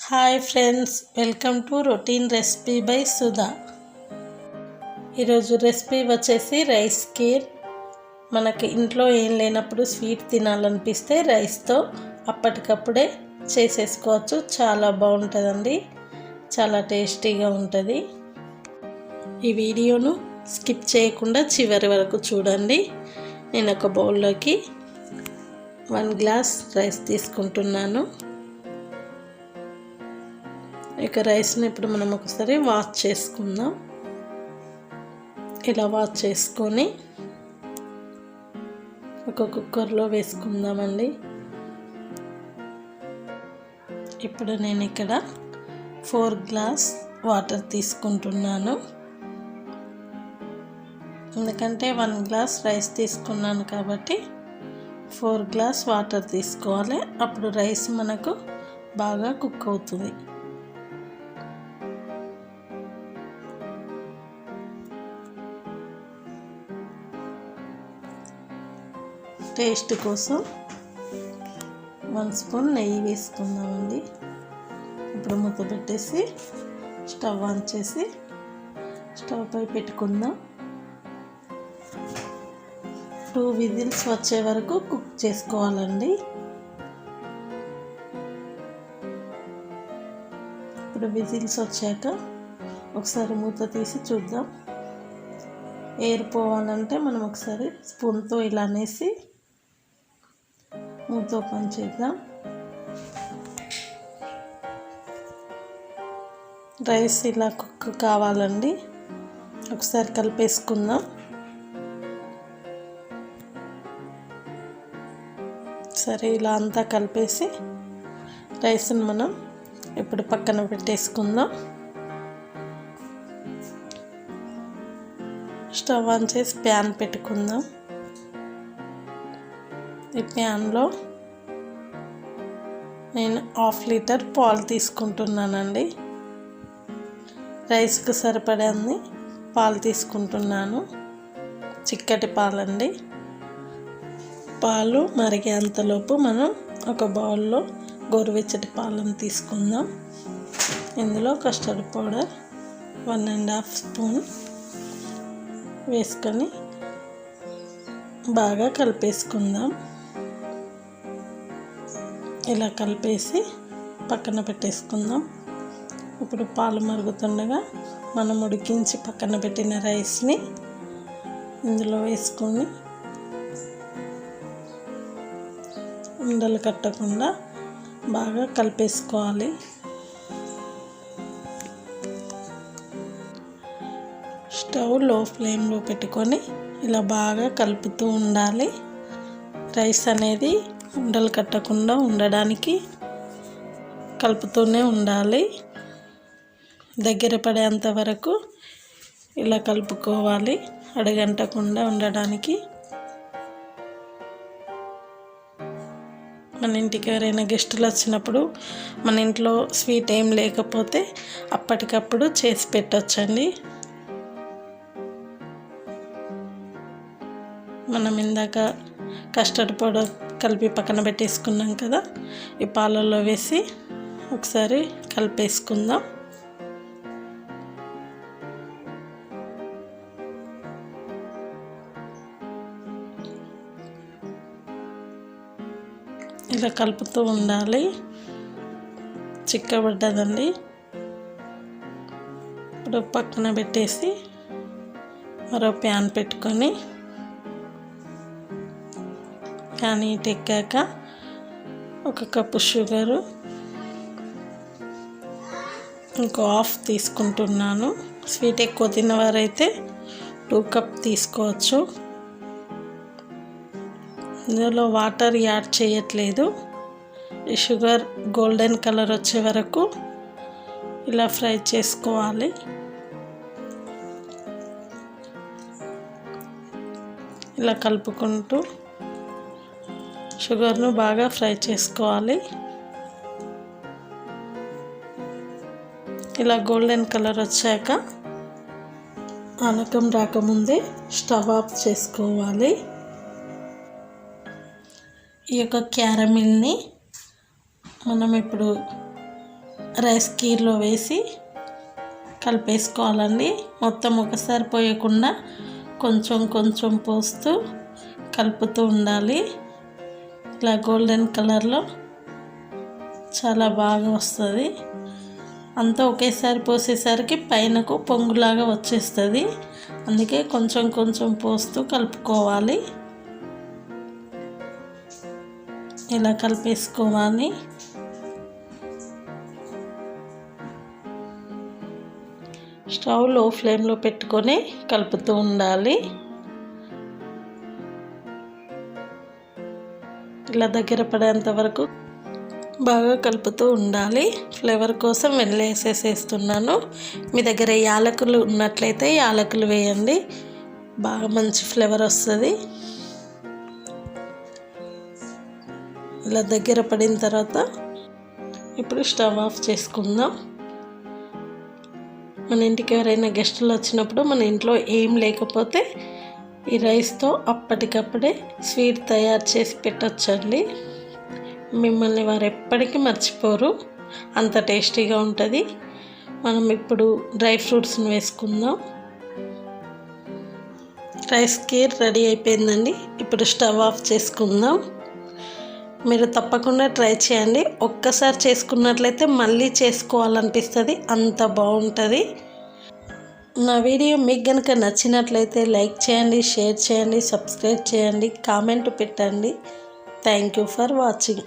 Hi friends, welcome to routine recipe by Sudha. ఈరోజు recipe వచ్చేసి rice kheer. మనకి ఇంట్లో ఏం లేనప్పుడు స్వీట్ తినాలనిపిస్తే రైస్తో అప్పటికప్పుడే చేసేసుకోవచ్చు. చాలా బాగుంటుందండి, చాలా టేస్టీగా ఉంటుంది. ఈ వీడియోను స్కిప్ చేయకుండా చివరి వరకు చూడండి. నేను ఒక బౌల్లోకి 1 గ్లాస్ రైస్ తీసుకుంటున్నాను. ఇక రైస్ని ఇప్పుడు మనం ఒకసారి వాష్ చేసుకుందాం. ఇలా వాష్ చేసుకొని ఒక కుక్కర్లో వేసుకుందామండి. ఇప్పుడు నేను ఇక్కడ 4 గ్లాస్ వాటర్ తీసుకుంటున్నాను. ఎందుకంటే 1 గ్లాస్ రైస్ తీసుకున్నాను కాబట్టి 4 గ్లాస్ వాటర్ తీసుకోవాలి. అప్పుడు రైస్ మనకు బాగా కుక్ అవుతుంది. టేస్ట్ కోసం 1 స్పూన్ నెయ్యి వేసుకుందామండి. ఇప్పుడు మూత పెట్టేసి స్టవ్ ఆన్ చేసి స్టవ్ పై పెట్టుకుందాం. 2 విజిల్స్ వచ్చే వరకు కుక్ చేసుకోవాలండి. ఇప్పుడు విజిల్స్ వచ్చాక ఒకసారి మూత తీసి చూద్దాం. ఎయిర్ పోవాలంటే మనం ఒకసారి స్పూన్తో ఇలా అనేసి మూత ఓపెన్ చేద్దాం. రైస్ ఇలా కుక్ కావాలండి. ఒకసారి కలిపేసుకుందాం. సరే, ఇలా అంతా కలిపేసి రైస్ని మనం ఇప్పుడు పక్కన పెట్టేసుకుందాం. స్టవ్ ఆన్ చేసి ప్యాన్ పెట్టుకుందాం. ఈ ప్యాన్లో నేను 1/2 లీటర్ పాలు తీసుకుంటున్నానండి. రైస్కి సరిపడేంది పాలు తీసుకుంటున్నాను. చిక్కటి పాలండి. పాలు మరిగేంతలోపు మనం ఒక బౌల్లో గోరువెచ్చటి పాలను తీసుకుందాం. ఇందులో కస్టర్డ్ పౌడర్ 1.5 స్పూన్ వేసుకొని బాగా కలిపేసుకుందాం. ఇలా కలిపేసి పక్కన పెట్టేసుకుందాం. ఇప్పుడు పాలు మరుగుతుండగా మనం ఉడికించి పక్కన పెట్టిన రైస్ని ఇందులో వేసుకొని ఉండలు కట్టకుండా బాగా కలిపేసుకోవాలి. స్టవ్ లో ఫ్లేమ్లో పెట్టుకొని ఇలా బాగా కలుపుతూ ఉండాలి. రైస్ అనేది ఉండలు కట్టకుండా ఉండడానికి కలుపుతూనే ఉండాలి. దగ్గర పడేంత వరకు ఇలా కలుపుకోవాలి, అడగంటకుండా ఉండడానికి. మన ఇంటికి ఎవరైనా గెస్టులు వచ్చినప్పుడు మన ఇంట్లో స్వీట్ ఏం లేకపోతే అప్పటికప్పుడు చేసి పెట్టొచ్చండి. మనం ఇందాక కస్టర్డ్ పౌడర్ కలిపి పక్కన పెట్టేసుకున్నాం కదా, ఈ పాలల్లో వేసి ఒకసారి కలిపేసుకుందాం. ఇలా కలుపుతూ ఉండాలి. చిక్కబడ్డదండి. ఇప్పుడు పక్కన పెట్టేసి మరో ప్యాన్ పెట్టుకొని కానీ ఎక్కాక 1 కప్పు షుగరు, ఇంకో 1/2 తీసుకుంటున్నాను. స్వీట్ ఎక్కువ తిన్నవారైతే 2 కప్ తీసుకోవచ్చు. ఇందులో వాటర్ యాడ్ చేయట్లేదు. ఈ షుగర్ గోల్డెన్ కలర్ వచ్చే వరకు ఇలా ఫ్రై చేసుకోవాలి. ఇలా కలుపుకుంటూ షుగర్ను బాగా ఫ్రై చేసుకోవాలి. ఇలా గోల్డెన్ కలర్ వచ్చాక ఆనకం రాకముందే స్టవ్ ఆఫ్ చేసుకోవాలి. ఈ యొక్క క్యారమిల్ని మనం ఇప్పుడు రైస్ కీర్లో వేసి కలిపేసుకోవాలండి. మొత్తం ఒకసారి పోయకుండా కొంచెం కొంచెం పోస్తూ కలుపుతూ ఉండాలి. ఇలా గోల్డెన్ కలర్లో చాలా బాగా వస్తుంది. అంతా ఒకేసారి పోసేసరికి పైనకు పొంగులాగా వచ్చేస్తుంది. అందుకే కొంచెం కొంచెం పోస్తూ కలుపుకోవాలి. ఇలా కలిపేసుకోవాలి. స్టవ్ లో ఫ్లేమ్లో పెట్టుకొని కలుపుతూ ఉండాలి. ఇలా దగ్గర పడేంత వరకు బాగా కలుపుతూ ఉండాలి. ఫ్లేవర్ కోసం వేసేస్తున్నాను. మీ దగ్గర యాలకులు ఉన్నట్లయితే యాలకులు వేయండి, బాగా మంచి ఫ్లేవర్ వస్తుంది. ఇలా దగ్గర పడిన తర్వాత ఇప్పుడు స్టవ్ ఆఫ్ చేసుకుందాం. మన ఇంటికి ఎవరైనా గెస్టులు వచ్చినప్పుడు మన ఇంట్లో ఏం లేకపోతే ఈ రైస్తో అప్పటికప్పుడే స్వీట్ తయారు చేసి పెట్టొచ్చండి. మిమ్మల్ని వారు ఎప్పటికీ మర్చిపోరు, అంత టేస్టీగా ఉంటుంది. మనం ఇప్పుడు డ్రై ఫ్రూట్స్ని వేసుకుందాం. రైస్ కీర్ రెడీ అయిపోయిందండి. ఇప్పుడు స్టవ్ ఆఫ్ చేసుకుందాం. మీరు తప్పకుండా ట్రై చేయండి. ఒక్కసారి చేసుకున్నట్లయితే మళ్ళీ చేసుకోవాలనిపిస్తుంది, అంత బాగుంటుంది. నా వీడియో మీకు కనుక నచ్చినట్లయితే లైక్ చేయండి, షేర్ చేయండి, సబ్స్క్రైబ్ చేయండి, కామెంట్ పెట్టండి. Thank you for watching.